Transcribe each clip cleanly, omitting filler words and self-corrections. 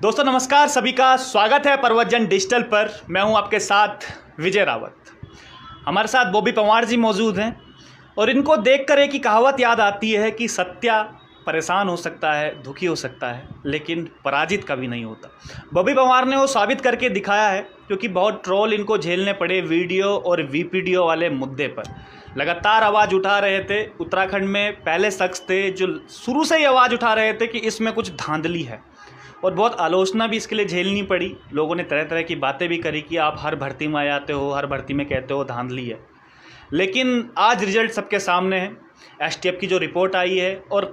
दोस्तों नमस्कार, सभी का स्वागत है प्रवचन डिजिटल पर। मैं हूं आपके साथ विजय रावत। हमारे साथ बॉबी पंवार जी मौजूद हैं और इनको देखकर एक ही कहावत याद आती है कि सत्या परेशान हो सकता है, दुखी हो सकता है, लेकिन पराजित कभी नहीं होता। बॉबी पंवार ने वो साबित करके दिखाया है, क्योंकि बहुत ट्रोल इनको झेलने पड़े वीडियो और वीपीडियो वाले मुद्दे पर। लगातार आवाज़ उठा रहे थे। उत्तराखंड में पहले शख्स थे जो शुरू से ही आवाज़ उठा रहे थे कि इसमें कुछ धांधली है, और बहुत आलोचना भी इसके लिए झेलनी पड़ी। लोगों ने तरह तरह की बातें भी करी कि आप हर भर्ती में आ जाते हो, हर भर्ती में कहते हो धांधली है। लेकिन आज रिजल्ट सबके सामने है। एसटीएफ की जो रिपोर्ट आई है और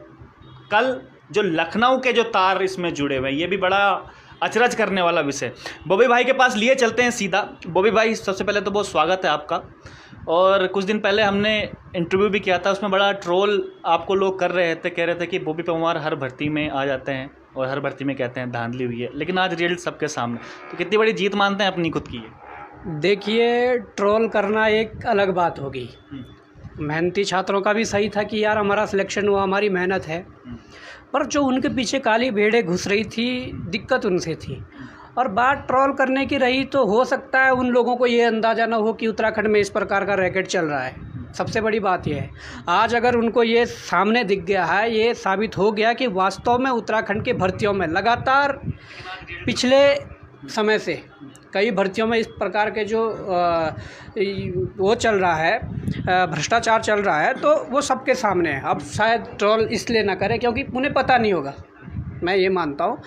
कल जो लखनऊ के जो तार इसमें जुड़े हुए हैं, ये भी बड़ा अचरज करने वाला विषय। बॉबी भाई के पास लिए चलते हैं सीधा। बॉबी भाई, सबसे पहले तो बहुत स्वागत है आपका। और कुछ दिन पहले हमने इंटरव्यू भी किया था, उसमें बड़ा ट्रोल आपको लोग कर रहे थे, कह रहे थे कि बॉबी पंवार हर भर्ती में आ जाते हैं और हर भर्ती में कहते हैं धांधली हुई है। लेकिन आज रिजल्ट सबके सामने, तो कितनी बड़ी जीत मानते हैं अपनी खुद की ये? देखिए, ट्रोल करना एक अलग बात होगी। मेहनती छात्रों का भी सही था कि यार हमारा सिलेक्शन हुआ, हमारी मेहनत है, पर जो उनके पीछे काली भेड़ें घुस रही थी, दिक्कत उनसे थी। और बात ट्रोल करने की रही तो हो सकता है उन लोगों को ये अंदाज़ा ना हो कि उत्तराखंड में इस प्रकार का रैकेट चल रहा है। सबसे बड़ी बात यह है, आज अगर उनको ये सामने दिख गया है, ये साबित हो गया कि वास्तव में उत्तराखंड की भर्तियों में लगातार पिछले समय से कई भर्तियों में इस प्रकार के जो वो चल रहा है, भ्रष्टाचार चल रहा है, तो वो सबके सामने है। अब शायद ट्रोल इसलिए ना करें क्योंकि उन्हें पता नहीं होगा, मैं ये मानता हूँ।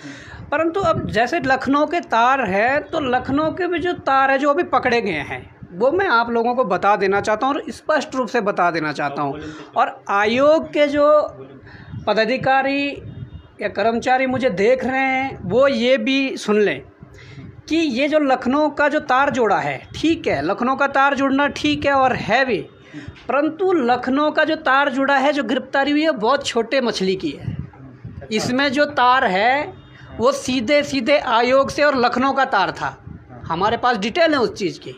परंतु अब जैसे लखनऊ के तार है, तो लखनऊ के भी जो तार है जो अभी पकड़े गए हैं, वो मैं आप लोगों को बता देना चाहता हूँ और स्पष्ट रूप से बता देना चाहता हूँ। और आयोग के जो पदाधिकारी या कर्मचारी मुझे देख रहे हैं, वो ये भी सुन लें कि ये जो लखनऊ का जो तार जोड़ा है, ठीक है, लखनऊ का तार जुड़ना ठीक है और है भी, परंतु लखनऊ का जो तार जुड़ा है, जो गिरफ्तारी हुई है, बहुत छोटे मछली की है। इसमें जो तार है वो सीधे सीधे आयोग से और लखनऊ का तार था। हमारे पास डिटेल है उस चीज़ की,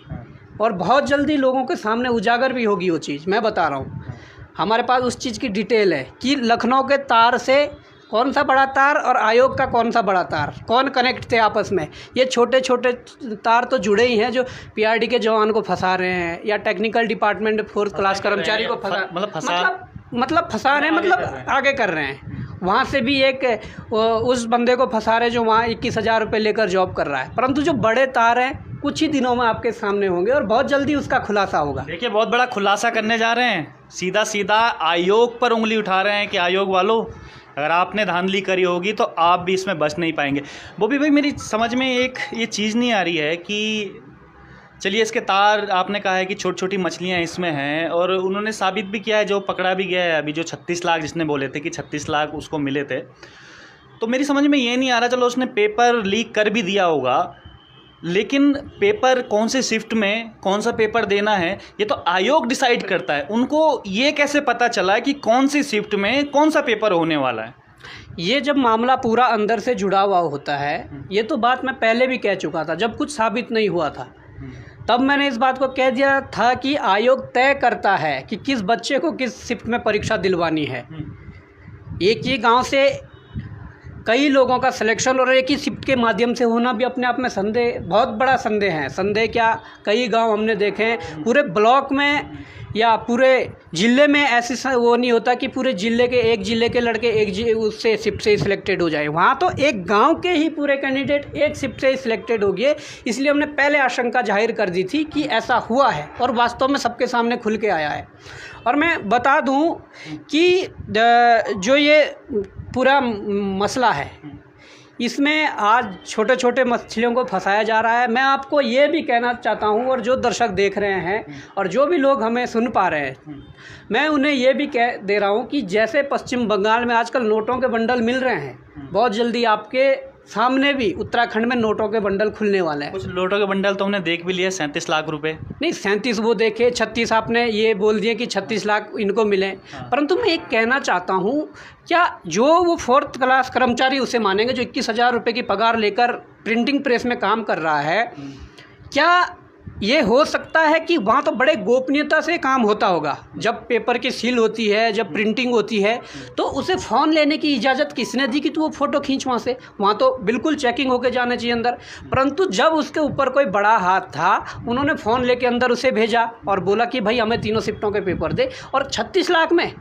और बहुत जल्दी लोगों के सामने उजागर भी होगी वो चीज़। मैं बता रहा हूँ, हमारे पास उस चीज़ की डिटेल है कि लखनऊ के तार से कौन सा बड़ा तार और आयोग का कौन सा बड़ा तार, कौन कनेक्ट थे आपस में। ये छोटे छोटे तार तो जुड़े ही हैं, जो पीआरडी के जवान को फंसा रहे हैं या टेक्निकल डिपार्टमेंट 4th क्लास कर्मचारी को फंसा रहे हैं, मतलब आगे कर रहे हैं। वहाँ से भी एक उस बंदे को फंसा रहे जो वहाँ 21,000 रुपये लेकर जॉब कर रहा है। परंतु जो बड़े तार हैं कुछ ही दिनों में आपके सामने होंगे और बहुत जल्दी उसका खुलासा होगा। देखिए, बहुत बड़ा खुलासा करने जा रहे हैं। सीधा सीधा आयोग पर उंगली उठा रहे हैं कि आयोग वालों, अगर आपने धांधली करी होगी तो आप भी इसमें बच नहीं पाएंगे। बॉबी भाई, मेरी समझ में एक ये चीज़ नहीं आ रही है कि चलिए इसके तार आपने कहा है कि छोटी छोटी मछलियां इसमें हैं, और उन्होंने साबित भी किया है, जो पकड़ा भी गया है अभी, जो 36 लाख जिसने बोले थे कि 36 लाख उसको मिले थे। तो मेरी समझ में ये नहीं आ रहा, चलो उसने पेपर लीक कर भी दिया होगा, लेकिन पेपर कौन से शिफ्ट में कौन सा पेपर देना है ये तो आयोग डिसाइड करता है। उनको ये कैसे पता चला कि कौन सी शिफ्ट में कौन सा पेपर होने वाला है? ये जब मामला पूरा अंदर से जुड़ा हुआ होता है, ये तो बात मैं पहले भी कह चुका था, जब कुछ साबित नहीं हुआ था तब मैंने इस बात को कह दिया था कि आयोग तय करता है कि किस बच्चे को किस शिफ्ट में परीक्षा दिलवानी है। एक ही गांव से कई लोगों का सिलेक्शन और एक ही शिफ्ट के माध्यम से होना भी अपने आप में संदेह, बहुत बड़ा संदेह है। संदेह क्या, कई गांव हमने देखे हैं, पूरे ब्लॉक में या पूरे ज़िले में ऐसी वो नहीं होता कि पूरे ज़िले के एक ज़िले के लड़के उससे शिफ्ट से ही सिलेक्टेड हो जाए। वहाँ तो एक गांव के ही पूरे कैंडिडेट एक शिफ्ट से ही सिलेक्टेड हो गए। इसलिए हमने पहले आशंका जाहिर कर दी थी कि ऐसा हुआ है, और वास्तव में सबके सामने खुल के आया है। और मैं बता दूं कि जो ये पूरा मसला है, इसमें आज छोटे छोटे मछलियों को फंसाया जा रहा है। मैं आपको ये भी कहना चाहता हूँ, और जो दर्शक देख रहे हैं और जो भी लोग हमें सुन पा रहे हैं, मैं उन्हें ये भी कह दे रहा हूँ कि जैसे पश्चिम बंगाल में आजकल नोटों के बंडल मिल रहे हैं, बहुत जल्दी आपके सामने भी उत्तराखंड में नोटों के बंडल खुलने वाले हैं। कुछ नोटों के बंडल तो हमने देख भी लिए, 37 लाख रुपए। नहीं, 37 वो देखे, 36 आपने ये बोल दिए कि 36 लाख इनको मिले। परंतु मैं एक कहना चाहता हूँ, क्या जो वो 4th क्लास कर्मचारी उसे मानेंगे जो 21,000 रुपये की पगार लेकर प्रिंटिंग प्रेस में काम कर रहा है, क्या ये हो सकता है कि वहाँ तो बड़े गोपनीयता से काम होता होगा। जब पेपर की सील होती है, जब प्रिंटिंग होती है, तो उसे फ़ोन लेने की इजाज़त किसने दी कि तू वो फ़ोटो खींच वहाँ तो बिल्कुल चेकिंग होके जाना चाहिए अंदर। परंतु जब उसके ऊपर कोई बड़ा हाथ था, उन्होंने फ़ोन लेके अंदर उसे भेजा और बोला कि भाई हमें तीनों शिफ्टों के पेपर दे। और 36 लाख में,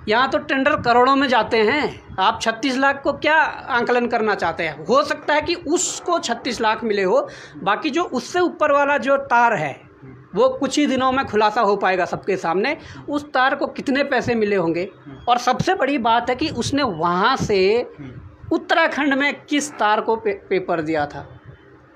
यहाँ तो टेंडर करोड़ों में जाते हैं, आप 36 लाख को क्या आंकलन करना चाहते हैं? हो सकता है कि उसको 36 लाख मिले हो, बाकी जो उससे ऊपर वाला जो तार है वो कुछ ही दिनों में खुलासा हो पाएगा सबके सामने, उस तार को कितने पैसे मिले होंगे। और सबसे बड़ी बात है कि उसने वहाँ से उत्तराखंड में किस तार को पेपर दिया था।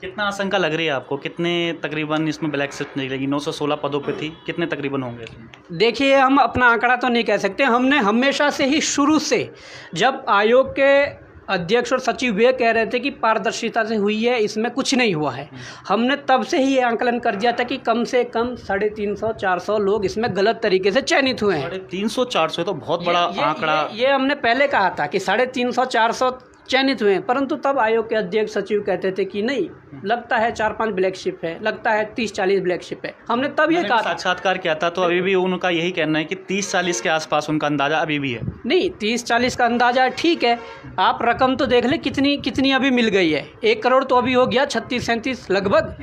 कितना आशंका लग रही है आपको, कितने तकरीबन इसमें ब्लैक शिफ्ट निकलेगी? 916 पदों पे थी, कितने तकरीबन होंगे इसमें? देखिए, हम अपना आंकड़ा तो नहीं कह सकते। हमने हमेशा से ही शुरू से, जब आयोग के अध्यक्ष और सचिव ये कह रहे थे कि पारदर्शिता से हुई है, इसमें कुछ नहीं हुआ है, हमने तब से ही ये आंकलन कर दिया था कि कम से कम 350-400 लोग इसमें गलत तरीके से चयनित हुए हैं। 350-400 तो बहुत बड़ा आंकड़ा। ये हमने पहले कहा था कि 350-400 चयनित हुए हैं, परंतु तब आयोग के अध्यक्ष सचिव कहते थे कि नहीं, लगता है 4-5 ब्लैक शिप है, लगता है 30-40 ब्लैक शिप है। हमने तब ये कहा, साक्षात्कार किया था, तो अभी भी उनका यही कहना है कि 30-40 के आसपास उनका अंदाजा अभी भी है। नहीं, 30-40 का अंदाजा ठीक है, आप रकम तो देख ले कितनी अभी मिल गई है। 1 करोड़ तो अभी हो गया, 36-37 लगभग,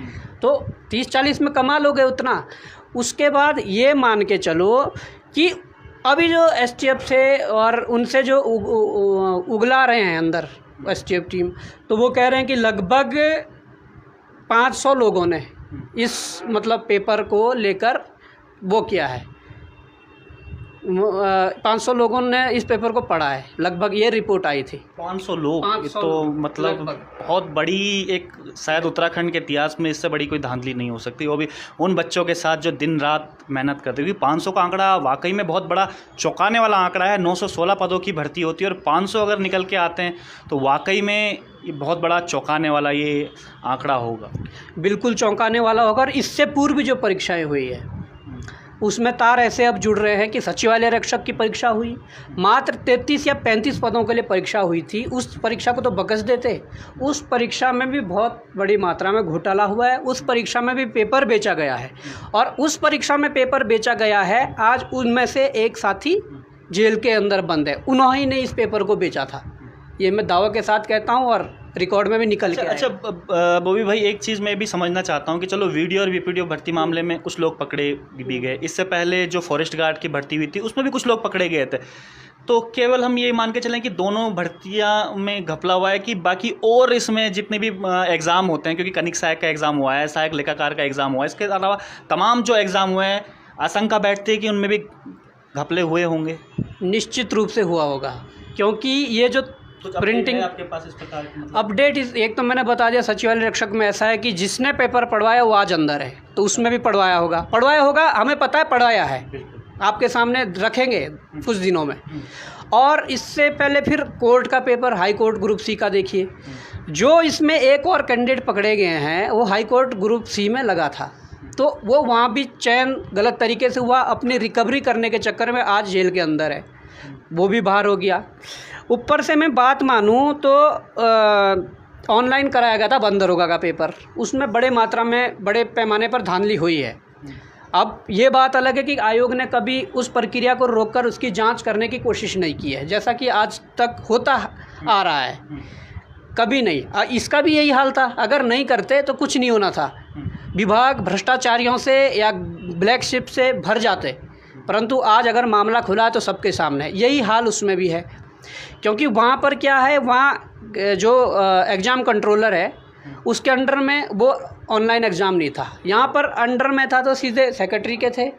तो 30-40 में कमाल हो गए उतना। उसके बाद ये मान के चलो कि अभी जो एसटीएफ से और उनसे जो उगला रहे हैं अंदर एसटीएफ टीम, तो वो कह रहे हैं कि लगभग 500 लोगों ने इस मतलब पेपर को लेकर वो किया है, 500 लोगों ने इस पेपर को पढ़ा है, लगभग ये रिपोर्ट आई थी। 500 लोग, तो मतलब बहुत बड़ी एक, शायद उत्तराखंड के इतिहास में इससे बड़ी कोई धांधली नहीं हो सकती, वो भी उन बच्चों के साथ जो दिन रात मेहनत करते हैं। 500 का आंकड़ा वाकई में बहुत बड़ा चौंकाने वाला आंकड़ा है। 916 पदों की भर्ती होती है और 500 अगर निकल के आते हैं तो वाकई में ये बहुत बड़ा चौंकाने वाला ये आंकड़ा होगा। बिल्कुल चौंकाने वाला होगा। और इससे पूर्व जो परीक्षाएँ हुई है उसमें तार ऐसे अब जुड़ रहे हैं कि सचिवालय रक्षक की परीक्षा हुई, मात्र 33 या 35 पदों के लिए परीक्षा हुई थी। उस परीक्षा को तो बकस देते, उस परीक्षा में भी बहुत बड़ी मात्रा में घोटाला हुआ है, उस परीक्षा में भी पेपर बेचा गया है। और उस परीक्षा में पेपर बेचा गया है, आज उनमें से एक साथी जेल के अंदर बंद है, उन्होंने ने इस पेपर को बेचा था। ये मैं दावा के साथ कहता हूँ और रिकॉर्ड में भी निकल के अच्छा बॉबी भाई, एक चीज़ मैं भी समझना चाहता हूँ कि चलो वीडियो और वीपीडीओ भर्ती मामले में कुछ लोग पकड़े भी गए, इससे पहले जो फॉरेस्ट गार्ड की भर्ती हुई थी उसमें भी कुछ लोग पकड़े गए थे, तो केवल हम ये मान के चलें कि दोनों भर्तियाँ में घपला हुआ है कि बाकी और इसमें जितने भी एग्ज़ाम होते हैं, क्योंकि कनिक सहायक का एग्ज़ाम हुआ है, सहायक लेखाकार का एग्ज़ाम हुआ है, इसके अलावा तमाम जो एग्ज़ाम हुए हैं, आशंका बैठती है कि उनमें भी घपले हुए होंगे? निश्चित रूप से हुआ होगा, क्योंकि ये जो प्रिंटिंग आपके पास इस प्रकार की मतलब अपडेट एक तो मैंने बता दिया, सचिवालय रक्षक में ऐसा है कि जिसने पेपर पढ़वाया वो आज अंदर है, तो उसमें भी पढ़वाया होगा, हमें पता है पढ़वाया है, आपके सामने रखेंगे कुछ दिनों में। और इससे पहले फिर कोर्ट का paper, high court group C का देखिए, जो इसमें एक और कैंडिडेट पकड़े गए हैं वो हाई कोर्ट ग्रुप सी में लगा था, तो वो वहाँ भी चयन गलत तरीके से हुआ, अपनी रिकवरी करने के चक्कर में आज जेल के अंदर है, वो भी बाहर हो गया। ऊपर से मैं बात मानूँ तो ऑनलाइन कराया गया था बंद दरोगा का पेपर, उसमें बड़े मात्रा में बड़े पैमाने पर धांधली हुई है। अब ये बात अलग है कि आयोग ने कभी उस प्रक्रिया को रोककर उसकी जांच करने की कोशिश नहीं की है, जैसा कि आज तक होता आ रहा है, कभी नहीं। इसका भी यही हाल था, अगर नहीं करते तो कुछ नहीं होना था, विभाग भ्रष्टाचारियों से या ब्लैक शिप से भर जाते, परंतु आज अगर मामला खुला है तो सबके सामने, यही हाल उसमें भी है। क्योंकि वहाँ पर क्या है, वहाँ जो एग्ज़ाम कंट्रोलर है उसके अंडर में वो ऑनलाइन एग्ज़ाम नहीं था, यहाँ पर अंडर में था तो सीधे सेक्रेटरी के थे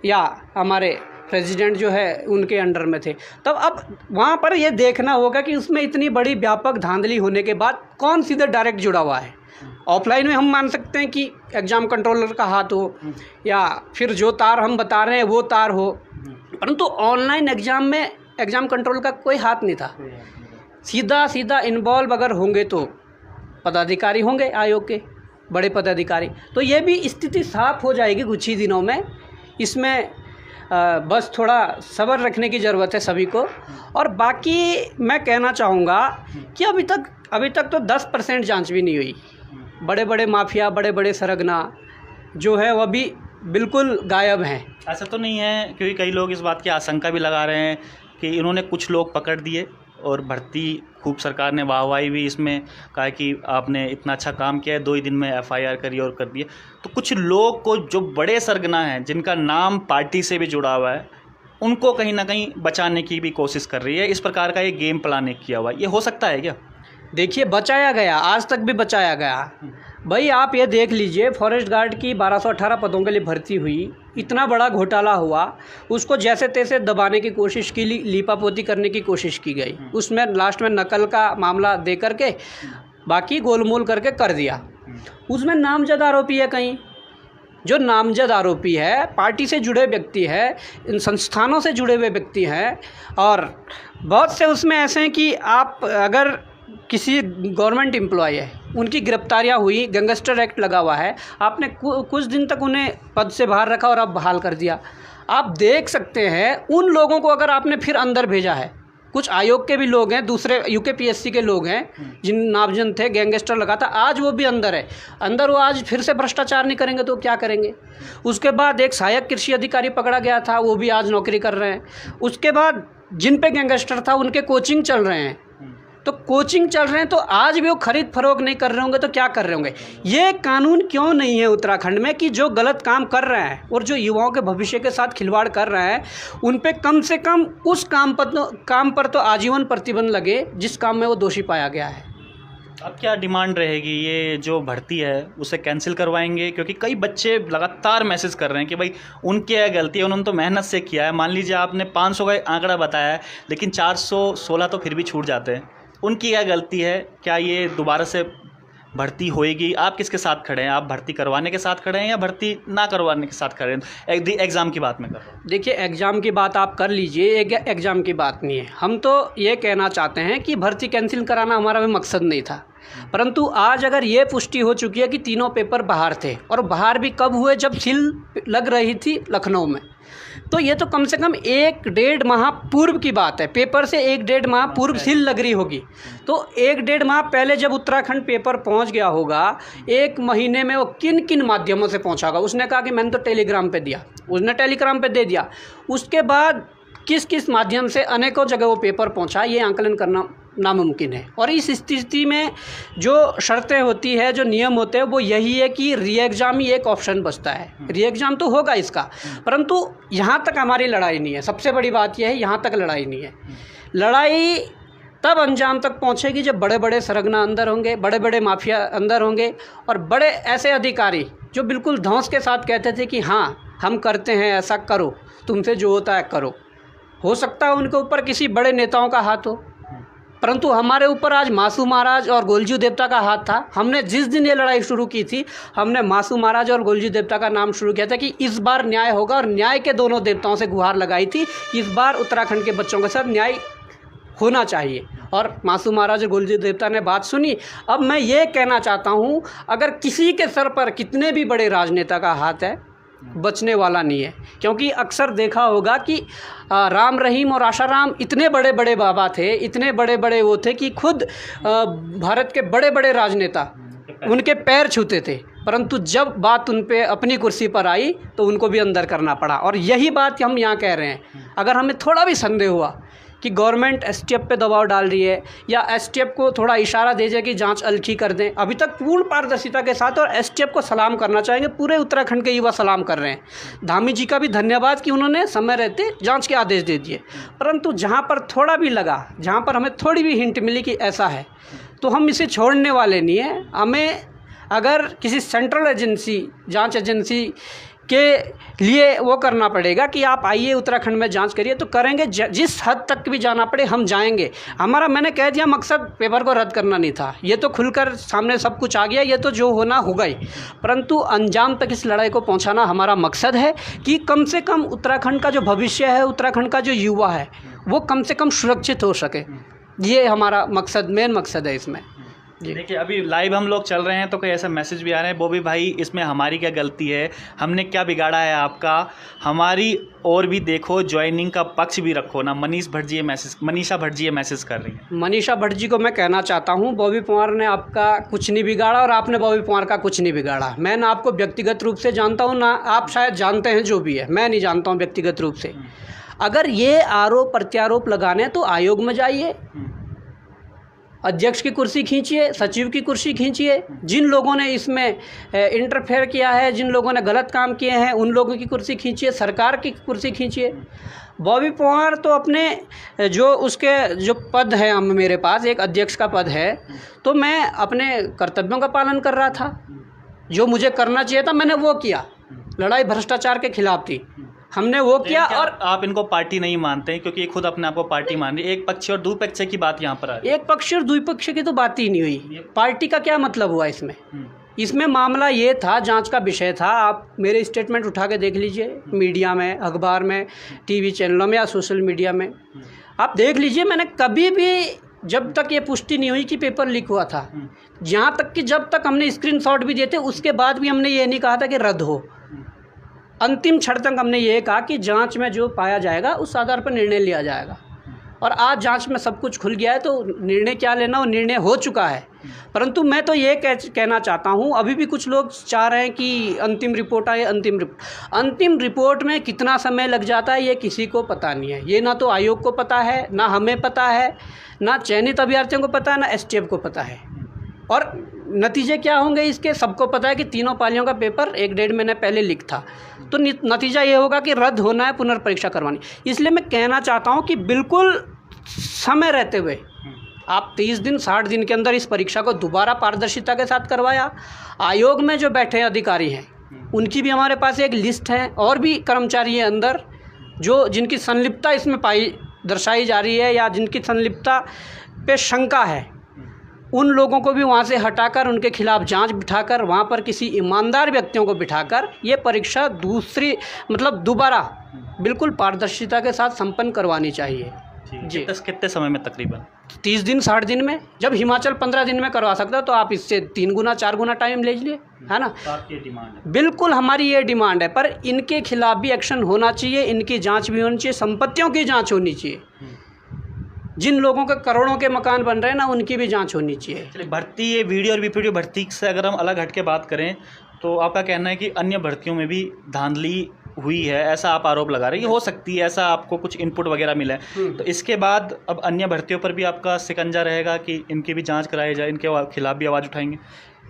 या हमारे प्रेसिडेंट जो है उनके अंडर में थे। तब अब वहाँ पर ये देखना होगा कि उसमें इतनी बड़ी व्यापक धांधली होने के बाद कौन सीधे डायरेक्ट जुड़ा हुआ है। ऑफलाइन में हम मान सकते हैं कि एग्ज़ाम कंट्रोलर का हाथ हो या फिर जो तार हम बता रहे हैं वो तार हो, परंतु ऑनलाइन एग्ज़ाम में एग्ज़ाम कंट्रोल का कोई हाथ नहीं था। सीधा इन्वॉल्व अगर होंगे तो पदाधिकारी होंगे, आयोग के बड़े पदाधिकारी, तो ये भी स्थिति साफ हो जाएगी कुछ ही दिनों में। इसमें बस थोड़ा सब्र रखने की ज़रूरत है सभी को। और बाकी मैं कहना चाहूँगा कि अभी तक तो 10% जांच भी नहीं हुई। बड़े बड़े माफिया, बड़े बड़े सरगना जो है वह भी बिल्कुल गायब हैं। ऐसा तो नहीं है, क्योंकि कई लोग इस बात की आशंका भी लगा रहे हैं कि इन्होंने कुछ लोग पकड़ दिए और भर्ती खूब सरकार ने वाहवाही भी इसमें कहा कि आपने इतना अच्छा काम किया है, 2 ही दिन में एफआईआर करी और कर दिए। तो कुछ लोग को जो बड़े सरगना हैं, जिनका नाम पार्टी से भी जुड़ा हुआ है, उनको कहीं ना कहीं बचाने की भी कोशिश कर रही है। इस प्रकार का ये गेम प्लान एक किया हुआ है, ये हो सकता है क्या? देखिए, बचाया गया, आज तक भी बचाया गया। भाई आप ये देख लीजिए, फॉरेस्ट गार्ड की 1218 पदों के लिए भर्ती हुई, इतना बड़ा घोटाला हुआ, उसको जैसे तैसे दबाने की कोशिश की, लीपापोती करने की कोशिश की गई, उसमें लास्ट में नकल का मामला दे करके बाकी गोलमोल करके कर दिया। उसमें नामजद आरोपी है, कहीं जो नामजद आरोपी है, पार्टी से जुड़े व्यक्ति है, इन संस्थानों से जुड़े हुए व्यक्ति हैं, और बहुत से उसमें ऐसे हैं कि आप अगर किसी गवर्नमेंट एम्प्लॉय है, उनकी गिरफ्तारियां हुई, गैंगस्टर एक्ट लगा हुआ है, आपने कुछ दिन तक उन्हें पद से बाहर रखा और अब बहाल कर दिया। आप देख सकते हैं उन लोगों को अगर आपने फिर अंदर भेजा है, कुछ आयोग के भी लोग हैं, दूसरे यूकेपीएससी के लोग हैं, जिन नामजद थे, गैंगस्टर लगा था, आज वो भी अंदर है, अंदर वो आज फिर से भ्रष्टाचार नहीं करेंगे तो क्या करेंगे। उसके बाद एक सहायक कृषि अधिकारी पकड़ा गया था, वो भी आज नौकरी कर रहे हैं। उसके बाद जिन पे गैंगस्टर था उनके कोचिंग चल रहे हैं, तो कोचिंग चल रहे हैं, तो आज भी वो खरीद फरोख्त नहीं कर रहे होंगे तो क्या कर रहे होंगे। ये कानून क्यों नहीं है उत्तराखंड में कि जो गलत काम कर रहे हैं और जो युवाओं के भविष्य के साथ खिलवाड़ कर रहे हैं, उन पे कम से कम उस काम पर तो आजीवन प्रतिबंध लगे जिस काम में वो दोषी पाया गया है। अब क्या डिमांड रहेगी? ये जो भर्ती है उसे कैंसिल करवाएंगे? क्योंकि कई बच्चे लगातार मैसेज कर रहे हैं कि भाई उनकी क्या गलती है, उन्होंने तो मेहनत से किया है। मान लीजिए आपने 500 का आंकड़ा बताया है, लेकिन 416 तो फिर भी छूट जाते हैं, उनकी क्या गलती है? क्या ये दोबारा से भर्ती होएगी? आप किसके साथ खड़े हैं? आप भर्ती करवाने के साथ खड़े हैं या भर्ती ना करवाने के साथ खड़े हैं? एग्ज़ाम की बात मैं कर रहा हूँ। देखिए, एग्ज़ाम की बात आप कर लीजिए, एग्ज़ाम की बात नहीं है। हम तो ये कहना चाहते हैं कि भर्ती कैंसिल कराना हमारा भी मकसद नहीं था, परंतु आज अगर ये पुष्टि हो चुकी है कि तीनों पेपर बाहर थे, और बाहर भी कब हुए, जब सील लग रही थी लखनऊ में, तो ये तो कम से कम 1-1.5 माह पूर्व की बात है। पेपर से 1-1.5 माह पूर्व सील लग रही होगी, तो 1-1.5 माह पहले जब उत्तराखंड पेपर पहुंच गया होगा, 1 महीने में वो किन किन माध्यमों से पहुंचा होगा। उसने कहा कि मैंने तो टेलीग्राम पे दिया, उसने टेलीग्राम पे दे दिया, उसके बाद किस किस माध्यम से अनेकों जगह वो पेपर पहुंचा, ये आंकलन करना नामुमकिन है। और इस स्थिति में जो शर्तें होती है, जो नियम होते हैं, वो यही है कि री एग्ज़ाम ही एक ऑप्शन बचता है। री एग्ज़ाम तो होगा इसका, परंतु यहाँ तक हमारी लड़ाई नहीं है। सबसे बड़ी बात यह है, यहाँ तक लड़ाई नहीं है। लड़ाई तब अंजाम तक पहुँचेगी जब बड़े बड़े सरगना अंदर होंगे, बड़े बड़े माफिया अंदर होंगे, और बड़े ऐसे अधिकारी जो बिल्कुल धौंस के साथ कहते थे कि हाँ हम करते हैं, ऐसा करो, तुमसे जो होता है करो। हो सकता है उनके ऊपर किसी बड़े नेताओं का हाथ हो, परंतु हमारे ऊपर आज मासू महाराज और गोलजू देवता का हाथ था। हमने जिस दिन ये लड़ाई शुरू की थी, हमने मासू महाराज और गोलजू देवता का नाम शुरू किया था कि इस बार न्याय होगा, और न्याय के दोनों देवताओं से गुहार लगाई थी, इस बार उत्तराखंड के बच्चों के साथ न्याय होना चाहिए। और मासू महाराज और गोलजू देवता ने बात सुनी। अब मैं ये कहना चाहता हूँ, अगर किसी के सर पर कितने भी बड़े राजनेता का हाथ है, बचने वाला नहीं है। क्योंकि अक्सर देखा होगा कि राम रहीम और आशाराम इतने बड़े बड़े बाबा थे, इतने बड़े बड़े वो थे कि खुद भारत के बड़े बड़े राजनेता उनके पैर छूते थे, परंतु जब बात उन पे अपनी कुर्सी पर आई तो उनको भी अंदर करना पड़ा। और यही बात हम यहाँ कह रहे हैं। अगर हमें थोड़ा भी संदेह हुआ कि गवर्नमेंट एसटीएफ पे दबाव डाल रही है, या एसटीएफ को थोड़ा इशारा दे जाए कि जांच अलखी कर दें, अभी तक पूर्ण पारदर्शिता के साथ, और एसटीएफ को सलाम करना चाहेंगे, पूरे उत्तराखंड के युवा सलाम कर रहे हैं। धामी जी का भी धन्यवाद कि उन्होंने समय रहते जांच के आदेश दे दिए। परंतु जहां पर थोड़ा भी लगा, जहां पर हमें थोड़ी भी हिंट मिली कि ऐसा है, तो हम इसे छोड़ने वाले नहीं हैं। हमें अगर किसी सेंट्रल एजेंसी, जाँच एजेंसी के लिए वो करना पड़ेगा कि आप आइए उत्तराखंड में जांच करिए, तो करेंगे। जिस हद तक भी जाना पड़े हम जाएंगे। हमारा, मैंने कह दिया, मकसद पेपर को रद्द करना नहीं था। ये तो खुलकर सामने सब कुछ आ गया, ये तो जो होना होगा ही, परंतु अंजाम तक इस लड़ाई को पहुंचाना हमारा मकसद है कि कम से कम उत्तराखंड का जो भविष्य है, उत्तराखंड का जो युवा है, वो कम से कम सुरक्षित हो सके। ये हमारा मकसद, मेन मकसद है इसमें। देखिए अभी लाइव हम लोग चल रहे हैं तो कोई ऐसा मैसेज भी आ रहे हैं, बॉबी भाई इसमें हमारी क्या गलती है, हमने क्या बिगाड़ा है आपका, हमारी और भी देखो, ज्वाइनिंग का पक्ष भी रखो ना। मनीषा भट्ट जी ये मैसेज कर रही हैं। मनीषा भट्ट जी को मैं कहना चाहता हूँ, बॉबी पंवार ने आपका कुछ नहीं बिगाड़ा और आपने बॉबी पंवार का कुछ नहीं बिगाड़ा। मैं ना आपको व्यक्तिगत रूप से जानता हूँ, ना आप शायद जानते हैं, जो भी है मैं नहीं जानता हूँ व्यक्तिगत रूप से। अगर ये आरोप प्रत्यारोप लगाने तो आयोग में जाइए, अध्यक्ष की कुर्सी खींचिए, सचिव की कुर्सी खींचिए, जिन लोगों ने इसमें इंटरफेयर किया है, जिन लोगों ने गलत काम किए हैं उन लोगों की कुर्सी खींचिए, सरकार की कुर्सी खींचिए। बॉबी पंवार तो अपने जो उसके जो पद है, हम मेरे पास एक अध्यक्ष का पद है, तो मैं अपने कर्तव्यों का पालन कर रहा था, जो मुझे करना चाहिए था मैंने वो किया। लड़ाई भ्रष्टाचार के खिलाफ थी, हमने वो किया। और आप इनको पार्टी नहीं मानते हैं क्योंकि ये खुद अपने आप को पार्टी मान रही है, एक पक्ष और द्विपक्ष की बात यहाँ पर आ रही है। एक पक्ष और द्विपक्ष की तो बात ही नहीं हुई, पार्टी का क्या मतलब हुआ इसमें। इसमें मामला ये था, जांच का विषय था। आप मेरे स्टेटमेंट उठा के देख लीजिए, मीडिया में, अखबार में, टीवी चैनलों में या सोशल मीडिया में आप देख लीजिए। मैंने कभी भी, जब तक ये पुष्टि नहीं हुई कि पेपर लीक हुआ था, जहाँ तक कि जब तक हमने स्क्रीनशॉट भी दिए थे उसके बाद भी हमने ये नहीं कहा था कि रद्द हो। अंतिम क्षण तक हमने ये कहा कि जांच में जो पाया जाएगा उस आधार पर निर्णय लिया जाएगा। और आज जांच में सब कुछ खुल गया है, तो निर्णय क्या लेना, वो निर्णय हो चुका है। परंतु मैं तो ये कहना चाहता हूँ, अभी भी कुछ लोग चाह रहे हैं कि अंतिम रिपोर्ट आए। अंतिम रिपोर्ट में कितना समय लग जाता है ये किसी को पता नहीं है। ये ना तो आयोग को पता है, ना हमें पता है, ना चयनित अभ्यर्थियों को पता है, ना एसटीएफ को पता है। और नतीजे क्या होंगे इसके सबको पता है कि तीनों पालियों का पेपर 1-1.5 महीने पहले लीक था। तो नतीजा ये होगा कि रद्द होना है, पुनर्परीक्षा करवानी। इसलिए मैं कहना चाहता हूँ कि बिल्कुल समय रहते हुए आप 30 दिन 60 दिन के अंदर इस परीक्षा को दोबारा पारदर्शिता के साथ करवाया। आयोग में जो बैठे अधिकारी हैं उनकी भी हमारे पास एक लिस्ट है, और भी कर्मचारी हैं अंदर जो जिनकी संलिप्तता इसमें दर्शाई जा रही है या जिनकी संलिप्तता पे शंका है, उन लोगों को भी वहाँ से हटाकर उनके खिलाफ जांच बिठाकर वहाँ पर किसी ईमानदार व्यक्तियों को बिठाकर ये परीक्षा दोबारा बिल्कुल पारदर्शिता के साथ संपन्न करवानी चाहिए। जी, कितने समय में तकरीबन? 30 दिन 60 दिन में। जब हिमाचल 15 दिन में करवा सकता तो आप इससे 3 गुना 4 गुना टाइम ले लीजिए, है ना। आपकी डिमांड है? बिल्कुल हमारी ये डिमांड है, पर इनके खिलाफ भी एक्शन होना चाहिए, इनकी जाँच भी होनी चाहिए, संपत्तियों की जाँच होनी चाहिए। जिन लोगों के करोड़ों के मकान बन रहे हैं ना, उनकी भी जांच होनी चाहिए। चलिए, भर्ती, ये वीडियो और वीपीडी भर्ती से अगर हम अलग हट के बात करें तो आपका कहना है कि अन्य भर्तियों में भी धांधली हुई है, ऐसा आप आरोप लगा रहे हैं। हो सकती है, ऐसा आपको कुछ इनपुट वगैरह मिला है, तो इसके बाद अब अन्य भर्तियों पर भी आपका शिकंजा रहेगा कि इनकी भी जाँच कराई जाए, इनके खिलाफ भी आवाज़ उठाएंगे?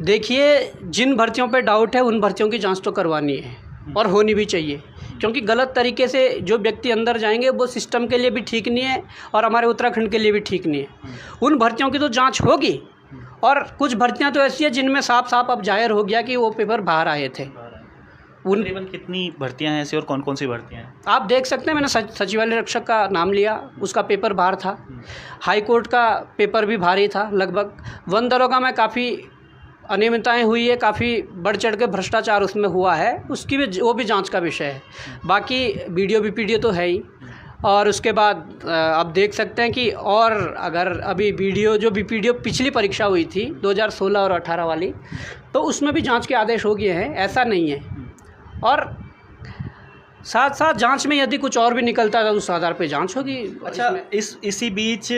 देखिए, जिन भर्तियों पर डाउट है उन भर्तियों की जाँच तो करवानी है और होनी भी चाहिए, क्योंकि गलत तरीके से जो व्यक्ति अंदर जाएंगे वो सिस्टम के लिए भी ठीक नहीं है और हमारे उत्तराखंड के लिए भी ठीक नहीं है। उन भर्तियों की तो जांच होगी, और कुछ भर्तियां तो ऐसी है जिनमें साफ साफ अब जाहिर हो गया कि वो पेपर बाहर आए थे। तकरीबन कितनी भर्तियां हैं ऐसी और कौन कौन सी भर्तियां हैं? आप देख सकते हैं, मैंने सचिवालय रक्षक का नाम लिया, उसका पेपर बाहर था। हाई कोर्ट का पेपर भी भारी था लगभग। वन दरोगा में काफ़ी अनियमितताएं हुई है, काफ़ी बढ़ चढ़ के भ्रष्टाचार उसमें हुआ है, उसकी भी वो भी जांच का विषय है। बाकी वीडियो वीपीडी तो है ही। और उसके बाद आप देख सकते हैं कि और अगर अभी जो वीपीडी पिछली परीक्षा हुई थी 2016 और 18 वाली, तो उसमें भी जांच के आदेश हो गए हैं, ऐसा नहीं है। और साथ साथ जांच में यदि कुछ और भी निकलता है तो उस आधार पर जांच होगी। अच्छा, इसी बीच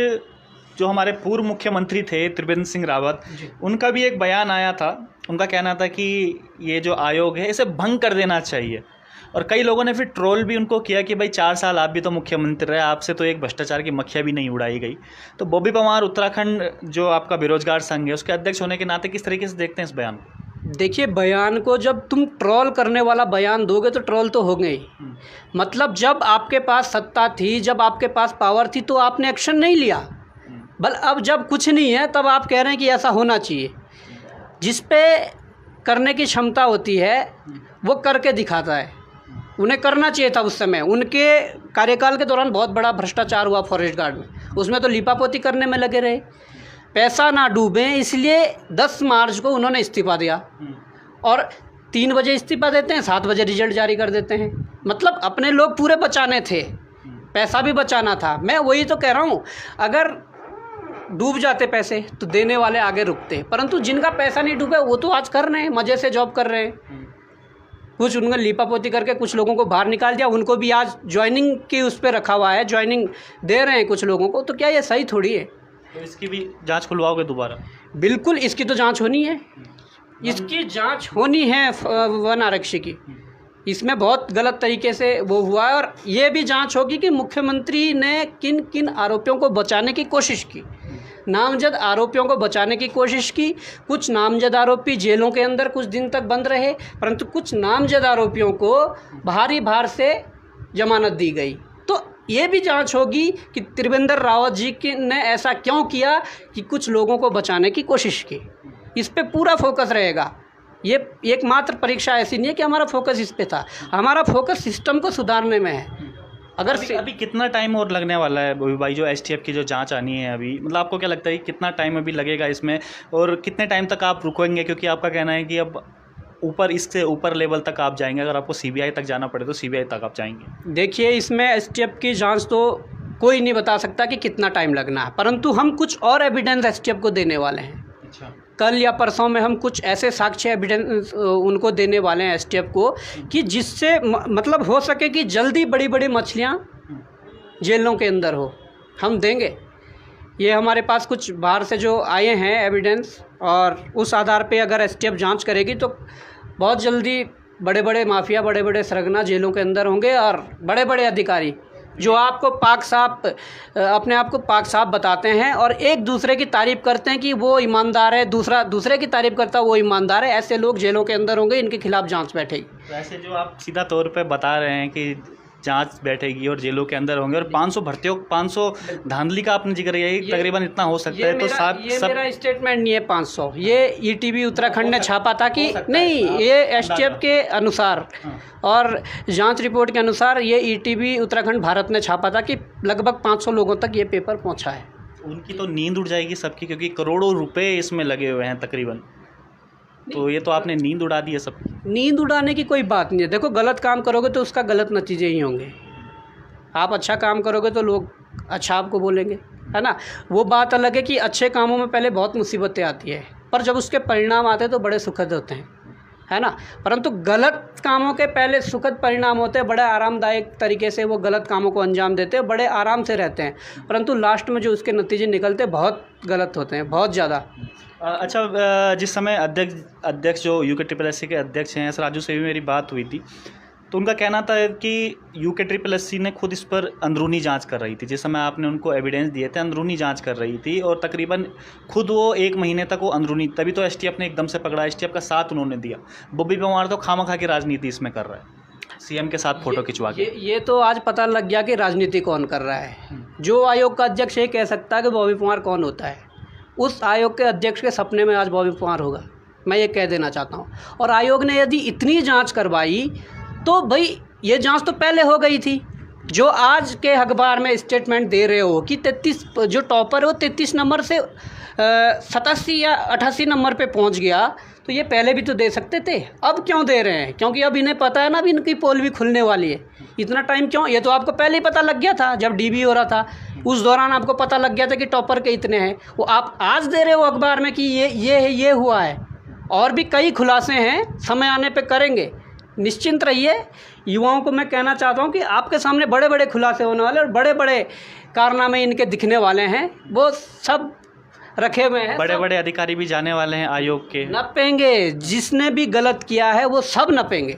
जो हमारे पूर्व मुख्यमंत्री थे त्रिवेंद्र सिंह रावत, उनका भी एक बयान आया था। उनका कहना था कि ये जो आयोग है इसे भंग कर देना चाहिए, और कई लोगों ने फिर ट्रोल भी उनको किया कि भाई 4 साल आप भी तो मुख्यमंत्री रहे, आपसे तो एक भ्रष्टाचार की मक्खियाँ भी नहीं उड़ाई गई। तो बॉबी पंवार उत्तराखंड जो आपका बेरोजगार संघ है उसके अध्यक्ष होने के नाते किस तरीके से देखते हैं इस बयान को? देखिए, बयान को जब तुम ट्रोल करने वाला बयान दोगे तो ट्रोल तो होंगे ही। मतलब जब आपके पास सत्ता थी, जब आपके पास पावर थी, तो आपने एक्शन नहीं लिया। अब जब कुछ नहीं है तब आप कह रहे हैं कि ऐसा होना चाहिए। जिस पे करने की क्षमता होती है वो करके दिखाता है। उन्हें करना चाहिए था उस समय। उनके कार्यकाल के दौरान बहुत बड़ा भ्रष्टाचार हुआ फॉरेस्ट गार्ड में, उसमें तो लिपापोती करने में लगे रहे, पैसा ना डूबे, इसलिए 10 मार्च को उन्होंने इस्तीफा दिया। और 3 बजे इस्तीफा देते हैं, 7 बजे रिजल्ट जारी कर देते हैं। मतलब अपने लोग पूरे बचाने थे, पैसा भी बचाना था। मैं वही तो कह रहा हूँ, अगर डूब जाते पैसे तो देने वाले आगे रुकते, परंतु जिनका पैसा नहीं डूबे वो तो आज कर रहे हैं, मज़े से जॉब कर रहे हैं। कुछ उनका लीपापोती करके कुछ लोगों को बाहर निकाल दिया, उनको भी आज ज्वाइनिंग की उस पर रखा हुआ है, ज्वाइनिंग दे रहे हैं कुछ लोगों को, तो क्या ये सही थोड़ी है? तो इसकी भी जांच खुलवाओगे दोबारा? बिल्कुल, इसकी तो जांच होनी है, इसकी जांच होनी है वन आरक्षी की। इसमें बहुत गलत तरीके से वो हुआ है, और ये भी जांच होगी कि मुख्यमंत्री ने किन किन आरोपियों को बचाने की कोशिश की। नामजद आरोपियों को बचाने की कोशिश की, कुछ नामजद आरोपी जेलों के अंदर कुछ दिन तक बंद रहे, परंतु कुछ नामजद आरोपियों को भारी भार से जमानत दी गई। तो ये भी जांच होगी कि त्रिवेंद्र रावत जी ने ऐसा क्यों किया कि कुछ लोगों को बचाने की कोशिश की। इस पे पूरा फोकस रहेगा। ये एकमात्र परीक्षा ऐसी नहीं है कि हमारा फोकस इस पे था, हमारा फोकस सिस्टम को सुधारने में है। अगर अभी कितना टाइम और लगने वाला है बॉबी भाई, जो एसटीएफ की जो जांच आनी है अभी, मतलब आपको क्या लगता है कि कितना टाइम अभी लगेगा इसमें, और कितने टाइम तक आप रुकेंगे? क्योंकि आपका कहना है कि अब ऊपर, इससे ऊपर लेवल तक आप जाएंगे, अगर आपको सीबीआई तक जाना पड़े तो सीबीआई तक आप जाएंगे। देखिए, इसमें एसटीएफ की जांच तो कोई नहीं बता सकता कि कितना टाइम लगना है, परंतु हम कुछ और एविडेंस एसटीएफ को देने वाले हैं। अच्छा। कल या परसों में हम कुछ ऐसे साक्ष्य एविडेंस उनको देने वाले हैं एसटीएफ को, कि जिससे मतलब हो सके कि जल्दी बड़ी बड़ी मछलियाँ जेलों के अंदर हो, हम देंगे। ये हमारे पास कुछ बाहर से जो आए हैं एविडेंस, और उस आधार पे अगर एसटीएफ जांच करेगी तो बहुत जल्दी बड़े बड़े माफिया, बड़े बड़े सरगना जेलों के अंदर होंगे, और बड़े बड़े अधिकारी जो आपको पाक साफ, अपने आप को पाक साफ बताते हैं और एक दूसरे की तारीफ़ करते हैं कि वो ईमानदार है, दूसरा दूसरे की तारीफ़ करता है वो ईमानदार है, ऐसे लोग जेलों के अंदर होंगे, इनके खिलाफ जांच बैठेगी। तो ऐसे जो आप सीधा तौर पे बता रहे हैं कि जांच बैठेगी और जेलों के अंदर होंगे, और 500 भर्तियों, 500 धांधली का आपने जिक्र किया, तकरीबन इतना हो सकता है। तो मेरा स्टेटमेंट नहीं है 500, ये ईटीवी उत्तराखंड ने छापा था कि नहीं, ये एसटीएफ के अनुसार और जांच रिपोर्ट के अनुसार ये ईटीवी उत्तराखंड भारत ने छापा था कि लगभग 500 लोगों तक ये पेपर पहुंचा है। उनकी तो नींद उड़ जाएगी सबकी, क्योंकि करोड़ों रुपए इसमें लगे हुए हैं तकरीबन। तो ये तो आपने नींद उड़ा दी है सब। नींद उड़ाने की कोई बात नहीं है। देखो, गलत काम करोगे तो उसका गलत नतीजे ही होंगे। आप अच्छा काम करोगे तो लोग अच्छा आपको बोलेंगे, है ना। वो बात अलग है कि अच्छे कामों में पहले बहुत मुसीबतें आती है, पर जब उसके परिणाम आते हैं तो बड़े सुखद होते हैं, है ना। परंतु गलत कामों के पहले सुखद परिणाम होते हैं, बड़े आरामदायक तरीके से वो गलत कामों को अंजाम देते हैं, बड़े आराम से रहते हैं, परंतु लास्ट में जो उसके नतीजे निकलते हैं बहुत गलत होते हैं, बहुत ज़्यादा। अच्छा, जिस समय अध्यक्ष जो UKSSC के अध्यक्ष हैं, राजू से भी मेरी बात हुई थी, तो उनका कहना था कि UKSSC ने खुद इस पर अंदरूनी जांच कर रही थी। जिस समय आपने उनको एविडेंस दिए थे, अंदरूनी जांच कर रही थी, और तकरीबन खुद वो 1 महीने तक वो अंदरूनी, तभी तो एसटीएफ ने एकदम से पकड़ा, एसटीएफ का साथ उन्होंने दिया। बॉबी पंवार तो खामखा की राजनीति इसमें कर रहा है, सीएम के साथ फोटो खिंचवा के। ये तो आज पता लग गया कि राजनीति कौन कर रहा है। जो आयोग का अध्यक्ष ये कह सकता है कि बॉबी पंवार कौन होता है, उस आयोग के अध्यक्ष के सपने में आज बॉबी पंवार होगा, मैं ये कह देना चाहता हूँ। और आयोग ने यदि इतनी जांच करवाई तो भाई ये जांच तो पहले हो गई थी। जो आज के अखबार में स्टेटमेंट दे रहे हो कि 33 जो टॉपर है वो 33 नंबर से 87 या 88 नंबर पे पहुंच गया, तो ये पहले भी तो दे सकते थे। अब क्यों दे रहे हैं? क्योंकि अब इन्हें पता है ना, अब इनकी पोल भी खुलने वाली है। इतना टाइम क्यों? ये तो आपको पहले ही पता लग गया था जब डीबी हो रहा था, उस दौरान आपको पता लग गया था कि टॉपर के इतने हैं। वो आप आज दे रहे हो अखबार में कि ये हुआ है। और भी कई खुलासे हैं, समय आने पे करेंगे, निश्चिंत रहिए। युवाओं को मैं कहना चाहता हूँ कि आपके सामने बड़े बड़े खुलासे होने वाले और बड़े बड़े कारनामे इनके दिखने वाले हैं, वो सब रखे हुए हैं। बड़े बड़े अधिकारी भी जाने वाले हैं आयोग के, नपेंगे। जिसने भी गलत किया है वो सब नपेंगे,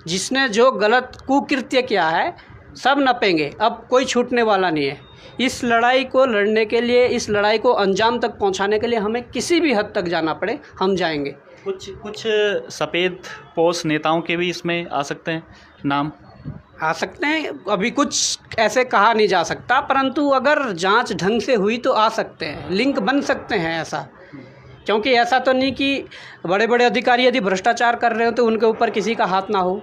जिसने जो गलत कुकृत्य किया है सब नपेंगे। अब कोई छूटने वाला नहीं है। इस लड़ाई को लड़ने के लिए, इस लड़ाई को अंजाम तक पहुंचाने के लिए हमें किसी भी हद तक जाना पड़े, हम जाएंगे। कुछ सफ़ेद पोस्ट नेताओं के भी इसमें आ सकते हैं, नाम आ सकते हैं। अभी कुछ ऐसे कहा नहीं जा सकता, परंतु अगर जांच ढंग से हुई तो आ सकते हैं, लिंक बन सकते हैं ऐसा। क्योंकि ऐसा तो नहीं कि बड़े बड़े अधिकारी यदि भ्रष्टाचार कर रहे हो तो उनके ऊपर किसी का हाथ ना हो।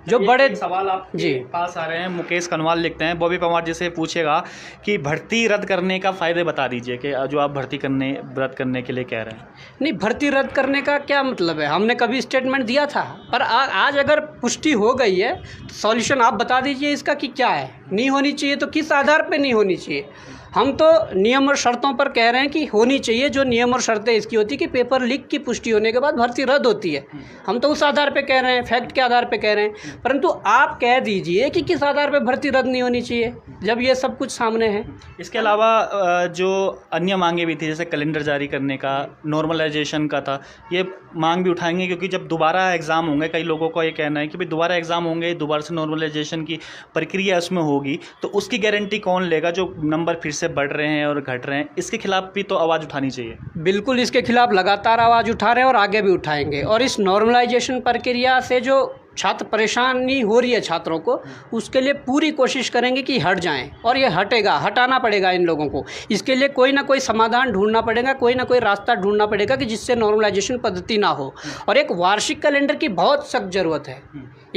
जो बड़े सवाल आप जी पास आ रहे हैं, मुकेश कनवाल लिखते हैं, बॉबी पंवार जी से पूछेगा कि भर्ती रद्द करने का फ़ायदे बता दीजिए, कि जो आप भर्ती रद्द करने के लिए कह रहे हैं। नहीं, भर्ती रद्द करने का क्या मतलब है? हमने कभी स्टेटमेंट दिया था, पर आज अगर पुष्टि हो गई है तो सॉल्यूशन आप बता दीजिए इसका कि क्या है। नहीं होनी चाहिए तो किस आधार पे नहीं होनी चाहिए? हम तो नियम और शर्तों पर कह रहे हैं कि होनी चाहिए। जो नियम और शर्तें इसकी होती कि पेपर लीक की पुष्टि होने के बाद भर्ती रद्द होती है, हम तो उस आधार पे कह रहे हैं, फैक्ट के आधार पे कह रहे हैं। परंतु आप कह दीजिए कि किस आधार पे भर्ती रद्द नहीं होनी चाहिए जब ये सब कुछ सामने है। इसके अलावा जो अन्य मांगे भी थी, जैसे कैलेंडर जारी करने का, नॉर्मलाइजेशन का था, ये मांग भी उठाएंगे? क्योंकि जब दोबारा एग्ज़ाम होंगे, कई लोगों का ये कहना है कि भाई दोबारा एग्ज़ाम होंगे, दोबारा से नॉर्मलाइजेशन की प्रक्रिया उसमें होगी, तो उसकी गारंटी कौन लेगा? जो नंबर फिर से बढ़ रहे हैं और घट रहे हैं, इसके खिलाफ भी तो आवाज़ उठानी चाहिए। बिल्कुल, इसके खिलाफ लगातार आवाज़ उठा रहे हैं और आगे भी उठाएंगे। और इस नॉर्मलाइजेशन प्रक्रिया से जो छात्र परेशानी हो रही है छात्रों को, उसके लिए पूरी कोशिश करेंगे कि हट जाएं, और ये हटेगा, हटाना पड़ेगा इन लोगों को। इसके लिए कोई ना कोई समाधान ढूंढना पड़ेगा, कोई ना कोई रास्ता ढूंढना पड़ेगा कि जिससे नॉर्मलाइजेशन पद्धति ना हो। और एक वार्षिक कैलेंडर की बहुत सख्त ज़रूरत है।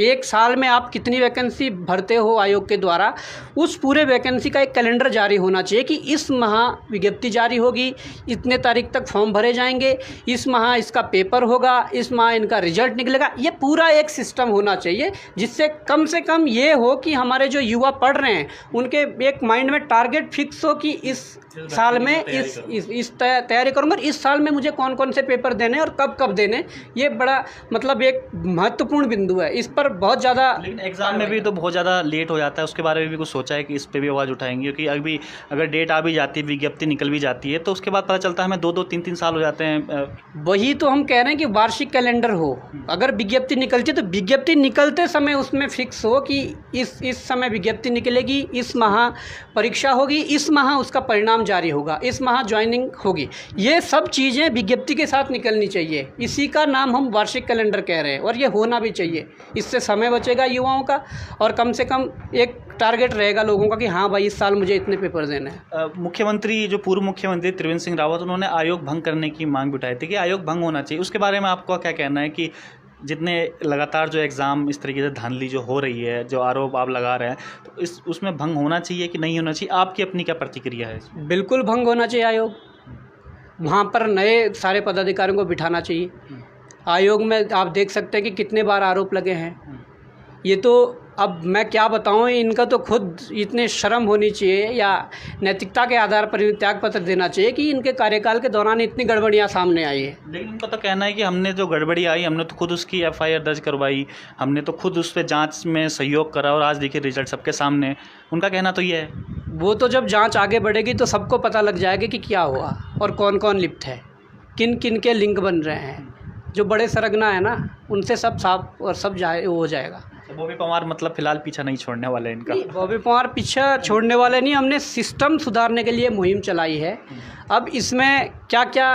एक साल में आप कितनी वैकेंसी भरते हो आयोग के द्वारा, उस पूरे वैकेंसी का एक कैलेंडर जारी होना चाहिए कि इस माह विज्ञप्ति जारी होगी, इतने तारीख तक फॉर्म भरे जाएंगे, इस माह इसका पेपर होगा, इस माह इनका रिजल्ट निकलेगा। ये पूरा एक सिस्टम होना चाहिए जिससे कम से कम ये हो कि हमारे जो युवा पढ़ रहे हैं उनके एक माइंड में टारगेट फिक्स हो कि इस साल में इस तैयारी करूँगा, इस साल में मुझे कौन कौन से पेपर देने और कब कब देने। ये बड़ा मतलब एक महत्वपूर्ण बिंदु है। इस पर बहुत ज़्यादा, लेकिन एग्ज़ाम में भी तो बहुत ज़्यादा लेट हो जाता है, उसके बारे में भी कुछ सोचा है कि इस पे भी आवाज़ उठाएंगे? क्योंकि अभी अगर डेट आ भी जाती है, विज्ञप्ति निकल भी जाती है, तो उसके बाद पता चलता है हमें 2-2, 3-3 साल हो जाते हैं। वही तो हम कह रहे हैं कि वार्षिक कैलेंडर हो। अगर विज्ञप्ति निकलती है तो विज्ञप्ति निकलते समय उसमें फिक्स हो कि इस समय विज्ञप्ति निकलेगी, इस माह परीक्षा होगी, इस माह उसका परिणाम जारी होगा, इस माह ज्वाइनिंग होगी। ये सब चीज़ें विज्ञप्ति के साथ निकलनी चाहिए। इसी का नाम हम वार्षिक कैलेंडर कह रहे हैं, और ये होना भी चाहिए। इससे समय बचेगा युवाओं का, और कम से कम एक टारगेट रहेगा लोगों का कि हाँ भाई इस साल मुझे इतने पेपर देने हैं। मुख्यमंत्री, जो पूर्व मुख्यमंत्री त्रिवेंद्र सिंह रावत, उन्होंने आयोग भंग करने की मांग भी उठाई थी कि आयोग भंग होना चाहिए। उसके बारे में आपका क्या कहना है कि जितने लगातार जो एग्ज़ाम इस तरीके से धांधली जो हो रही है, जो आरोप आप लगा रहे हैं, तो उसमें भंग होना चाहिए कि नहीं होना चाहिए? आपकी अपनी क्या प्रतिक्रिया है इसमें? बिल्कुल भंग होना चाहिए आयोग। वहाँ पर नए सारे पदाधिकारियों को बिठाना चाहिए। आयोग में आप देख सकते हैं कि कितने बार आरोप लगे हैं। ये तो अब मैं क्या बताऊं, इनका तो खुद इतने शर्म होनी चाहिए या नैतिकता के आधार पर त्यागपत्र देना चाहिए कि इनके कार्यकाल के दौरान इतनी गड़बड़ियां सामने आई है। लेकिन उनका तो कहना है कि हमने जो गड़बड़ी आई, हमने तो खुद उसकी एफआईआर दर्ज करवाई, हमने तो खुद उस पर जाँच में सहयोग करा, और आज देखिए रिजल्ट सबके सामने। उनका कहना तो ये है। वो तो जब जाँच आगे बढ़ेगी तो सबको पता लग जाएगा कि क्या हुआ और कौन कौन लिप्त है, किन किन के लिंक बन रहे हैं। जो बड़े सरगना है ना, उनसे सब साफ और सब हो जाएगा। बॉबी पवार मतलब फिलहाल पीछा नहीं छोड़ने वाले इनका? बॉबी पवार पीछा छोड़ने वाले नहीं, हमने सिस्टम सुधारने के लिए मुहिम चलाई है। अब इसमें क्या क्या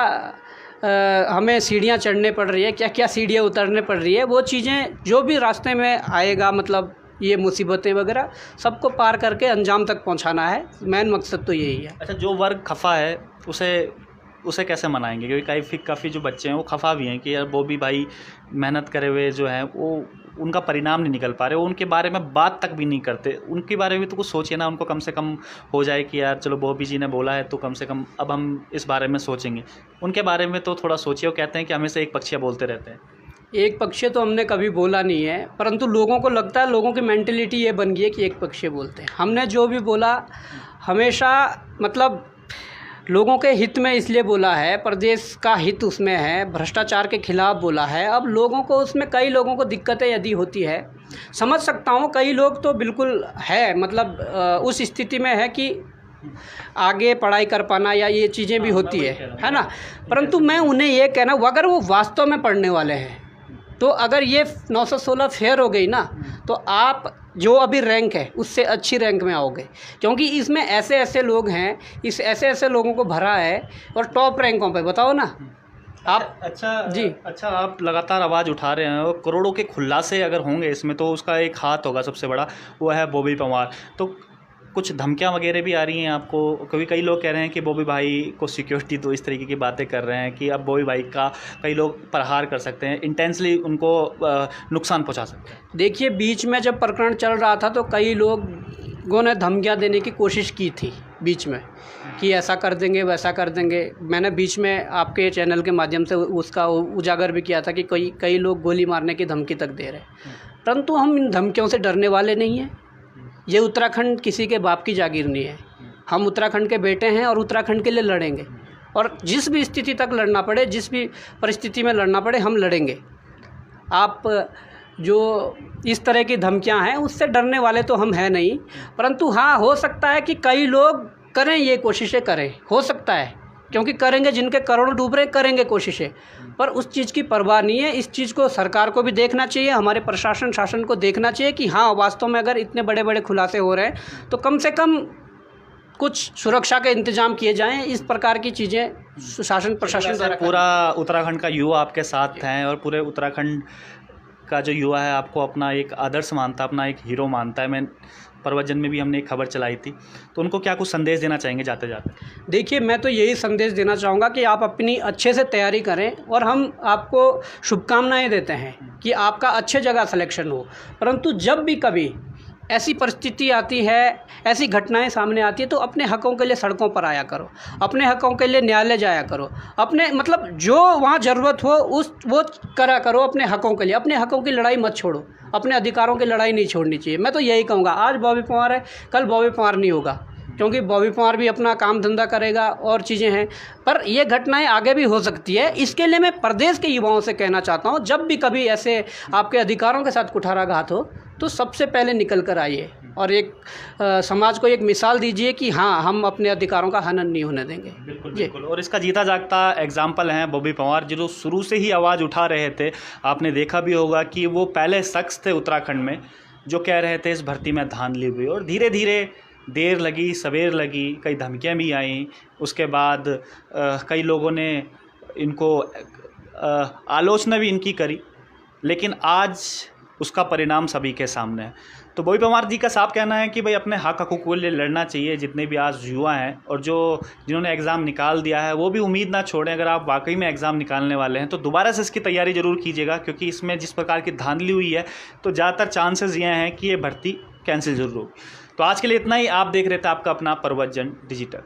हमें सीढ़ियाँ चढ़ने पड़ रही है, क्या क्या सीढ़ियाँ उतरने पड़ रही है, वो चीज़ें जो भी रास्ते में आएगा, मतलब ये मुसीबतें वगैरह सबको पार करके अंजाम तक पहुंचाना है। मेन मकसद तो यही है। अच्छा, जो वर्ग खफा है उसे कैसे मनाएंगे? क्योंकि काफ़ी जो बच्चे हैं वो खफा भी हैं कि यार बॉबी भाई मेहनत करे हुए जो हैं वो उनका परिणाम नहीं निकल पा रहे, वो उनके बारे में बात तक भी नहीं करते। उनके बारे में तो कुछ सोचिए ना, उनको कम से कम हो जाए कि यार चलो बॉबी जी ने बोला है तो कम से कम अब हम इस बारे में सोचेंगे। उनके बारे में तो थोड़ा सोचिए। वो कहते हैं कि हमेशा एक पक्षीय बोलते रहते हैं। एक पक्षीय तो हमने कभी बोला नहीं है, परंतु लोगों को लगता है, लोगों की मेंटलिटी ये बन गई है कि एक पक्षीय बोलते हैं। हमने जो भी बोला हमेशा मतलब लोगों के हित में इसलिए बोला है, प्रदेश का हित उसमें है, भ्रष्टाचार के खिलाफ बोला है। अब लोगों को उसमें कई लोगों को दिक्कतें यदि होती है, समझ सकता हूँ, कई लोग तो बिल्कुल है मतलब उस स्थिति में है कि आगे पढ़ाई कर पाना या ये चीज़ें भी होती है ना। परंतु मैं उन्हें ये कहना, अगर वो वास्तव में पढ़ने वाले हैं तो अगर ये 916 फेयर हो गई ना, तो आप जो अभी रैंक है उससे अच्छी रैंक में आओगे, क्योंकि इसमें ऐसे ऐसे लोग हैं, इस ऐसे ऐसे लोगों को भरा है और टॉप रैंकों पे। बताओ ना आप। अच्छा जी, अच्छा, आप लगातार आवाज़ उठा रहे हैं और करोड़ों के खुलासे अगर होंगे इसमें तो उसका एक हाथ होगा सबसे बड़ा, वो है बॉबी पवार। तो कुछ धमकियां वगैरह भी आ रही हैं आपको? कभी कई लोग कह रहे हैं कि बॉबी भाई को सिक्योरिटी दो, इस तरीके की बातें कर रहे हैं कि अब बॉबी भाई का कई लोग प्रहार कर सकते हैं, इंटेंसली उनको नुकसान पहुंचा सकते हैं। देखिए, बीच में जब प्रकरण चल रहा था तो कई लोगों ने धमकियां देने की कोशिश की थी बीच में कि ऐसा कर देंगे वैसा कर देंगे। मैंने बीच में आपके चैनल के माध्यम से उसका उजागर भी किया था कि कई लोग गोली मारने की धमकी तक दे रहे हैं, परंतु हम इन धमकियों से डरने वाले नहीं हैं। ये उत्तराखंड किसी के बाप की जागीर नहीं है। हम उत्तराखंड के बेटे हैं और उत्तराखंड के लिए लड़ेंगे, और जिस भी स्थिति तक लड़ना पड़े, जिस भी परिस्थिति में लड़ना पड़े, हम लड़ेंगे। आप जो इस तरह की धमकियां हैं उससे डरने वाले तो हम हैं नहीं, परंतु हाँ, हो सकता है कि कई लोग करें, ये कोशिशें करें, हो सकता है, क्योंकि करेंगे, जिनके करोड़ डूब रहे करेंगे कोशिशें, पर उस चीज़ की परवाह नहीं है। इस चीज़ को सरकार को भी देखना चाहिए, हमारे प्रशासन शासन को देखना चाहिए कि हाँ, वास्तव में अगर इतने बड़े बड़े खुलासे हो रहे हैं तो कम से कम कुछ सुरक्षा के इंतजाम किए जाएं। इस प्रकार की चीज़ें शासन प्रशासन द्वारा। पूरा उत्तराखंड का युवा आपके साथ हैं और पूरे उत्तराखंड का जो युवा है आपको अपना एक आदर्श मानता है, अपना एक हीरो मानता है। मैं पर्वतजन में भी हमने एक खबर चलाई थी, तो उनको क्या कुछ संदेश देना चाहेंगे जाते जाते? देखिए, मैं तो यही संदेश देना चाहूँगा कि आप अपनी अच्छे से तैयारी करें, और हम आपको शुभकामनाएं देते हैं कि आपका अच्छे जगह सिलेक्शन हो। परंतु जब भी कभी ऐसी परिस्थिति आती है, ऐसी घटनाएं सामने आती है, तो अपने हकों के लिए सड़कों पर आया करो, अपने हकों के लिए न्यायालय जाया करो, अपने मतलब जो वहाँ ज़रूरत हो वो करा करो अपने हकों के लिए। अपने हकों की लड़ाई मत छोड़ो, अपने अधिकारों की लड़ाई नहीं छोड़नी चाहिए। मैं तो यही कहूँगा, आज बॉबी पंवार है, कल बॉबी पंवार नहीं होगा, क्योंकि बॉबी पंवार भी अपना काम धंधा करेगा और चीज़ें हैं, पर ये घटनाएं आगे भी हो सकती है। इसके लिए मैं प्रदेश के युवाओं से कहना चाहता हूँ, जब भी कभी ऐसे आपके अधिकारों के साथ कुठाराघात हो तो सबसे पहले निकल कर आइए और एक समाज को एक मिसाल दीजिए कि हाँ, हम अपने अधिकारों का हनन नहीं होने देंगे। बिल्कुल बिल्कुल। और इसका जीता जागता एग्जाम्पल हैं बॉबी पंवार, जो शुरू से ही आवाज़ उठा रहे थे। आपने देखा भी होगा कि वो पहले शख्स थे उत्तराखंड में जो कह रहे थे इस भर्ती में धांधली हुई, और धीरे धीरे देर लगी सवेर लगी, कई धमकियां भी आईं। उसके बाद कई लोगों ने इनको आलोचना भी इनकी करी, लेकिन आज उसका परिणाम सभी के सामने है। तो बॉबी पंवार जी का साफ कहना है कि भाई अपने हक हकूक़ के लिए लड़ना चाहिए। जितने भी आज युवा हैं और जिन्होंने एग्ज़ाम निकाल दिया है, वो भी उम्मीद ना छोड़ें। अगर आप वाकई में एग्ज़ाम निकालने वाले हैं तो दोबारा से इसकी तैयारी ज़रूर कीजिएगा, क्योंकि इसमें जिस प्रकार की धांधली हुई है तो ज़्यादातर चांसेस ये हैं कि ये भर्ती कैंसिल ज़रूर होगी। तो आज के लिए इतना ही। आप देख रहे थे आपका अपना पर्वतजन डिजिटल।